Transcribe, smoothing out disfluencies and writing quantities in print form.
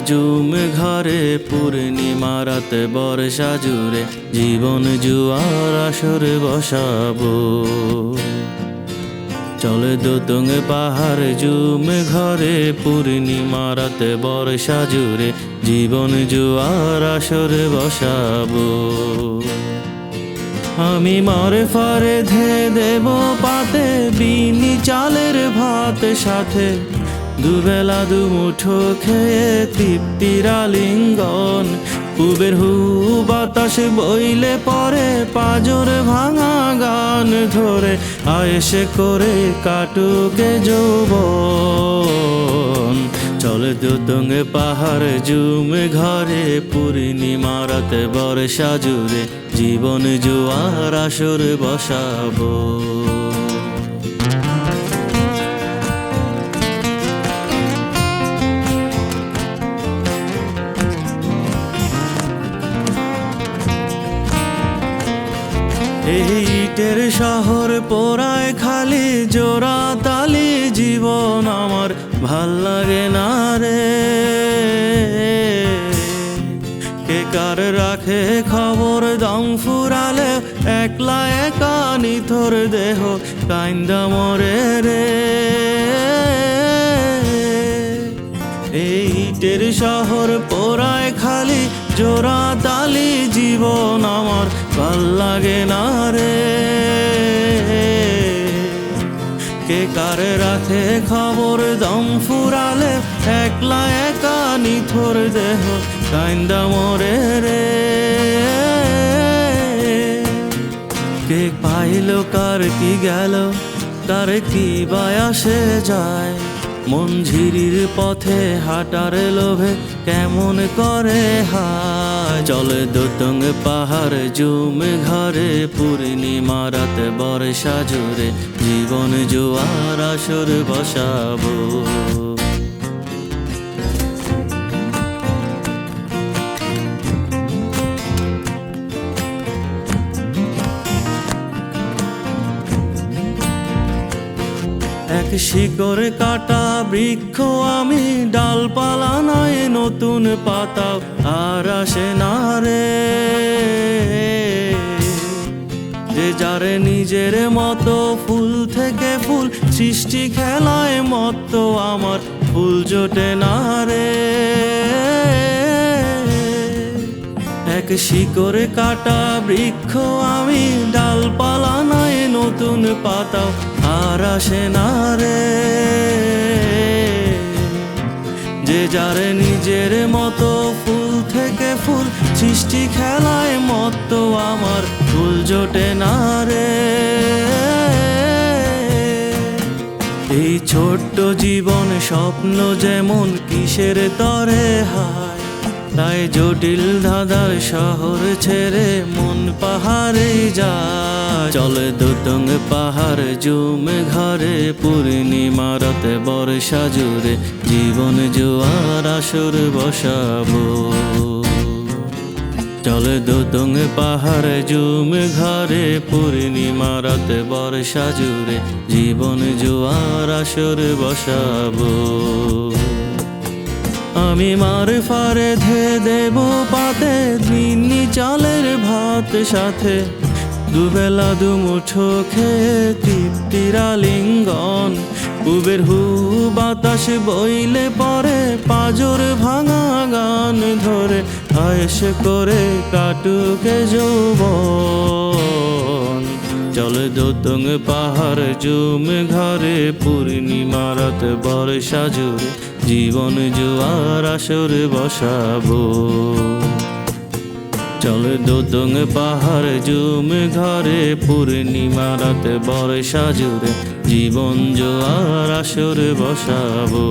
Zoom ঘরে পূর্ণিমা রাতে বর্ষা জুড়ে জীবন জুয়ার আসরে বসাবো। চলে দোতং পাহাড় জুম ঘরে পূর্ণিমা রাতে বর্ষা জুড়ে জীবন জুয়ার আসরে বসাবো। আমি মারে ফারে ধে দেব পাতে বিনি চালের ভাত সাথে দুবেলা দুমুঠো খেয়ে তৃপ্তির আলিঙ্গন। পুবের হু বাতাস বইলে পরে পাজর ভাঙা গান ধরে আয়েসে করে কাটুকে যৌবন। চলে দোতং পাহাড় জুম ঘরে পূর্ণিমা রাতে বর্ষা জুড়ে জীবন জুয়ার আসর বসাবো। এই ইটের শহর পোড়ায় খালি জোড়া তালি জীবন আমার ভাল লাগে না রে। কে কার রাখে খবর দম ফুরালে একলা একা নিথর দেহ কাইন্দা মরে রে। এই ইটের শহর পোড়ায় খালি জোড়া তালি জীবন আমার ভাল লাগে না রে। কে কারে রাখে খবর দম ফুরালে একলা একা নিথর দেহ কাইন্দা মরে রে। কে পাইল কার কি গেল কার কি বায়াসে যায়, মন ঝিরির পথে হাঁটার লোভে কেমন করে হায়। চলে দোতং পাহাড় জুম ঘরে পূর্ণিমা রাতে বর্ষা জুড়ে জীবন জুয়ার আসর বসাবো। এক শিকড় কাটা বৃক্ষ আমি, ডালপালা নয় নতুন পাতা আর আসে না রে। যে যারে নিজের মতো ফুল থেকে ফুল সৃষ্টি খেলায় মত্ত আমার ফুল জোটে না রে। এক শিকড়ে কাটা বৃক্ষ আমি, ডালপালা নয় নতুন পাতা আর আসে না রে। যে যারে নিজের মতো ফুল থেকে ফুল সৃষ্টি খেলায় মত্ত আমার ফুল জোটে না রে। এই ছোট্ট জীবন স্বপ্ন যেমন কিসের তরে হায়, তাই জটিল ধাঁধার শহর ছেড়ে মন পাহাড়ে যায়। চলে দোতং পাহাড় জুম ঘরে পূর্ণিমা রাতে বর্ষা জুড়ে জীবন জুয়ার আসর বসাবো। চলে দোতং পাহাড় জুম ঘরে পূর্ণিমা রাতে বর্ষা জুড়ে জীবন জুয়ার আসর বসাবো। আমি মার ফারে ধে দেব পাতে বিনি চালের ভাত সাথে দুবেলা দুমুঠো খেয়ে তৃপ্তির আলিঙ্গন। পুবের হু বাতাস বইলে পরে পাজর ভাঙা গান ধরে আয়েস করে কাটুকে যৌবন। চলে দোতং পাহাড় জুম ঘরে পূর্ণিমা রাতে বর্ষা জুড়ে জীবন জুয়ার আসর বসাবো। চলে দোতং পাহাড় জুম ঘরে পূর্ণিমা রাতে বর্ষা জুড়ে জীবন জুয়ার আসর বসাবো।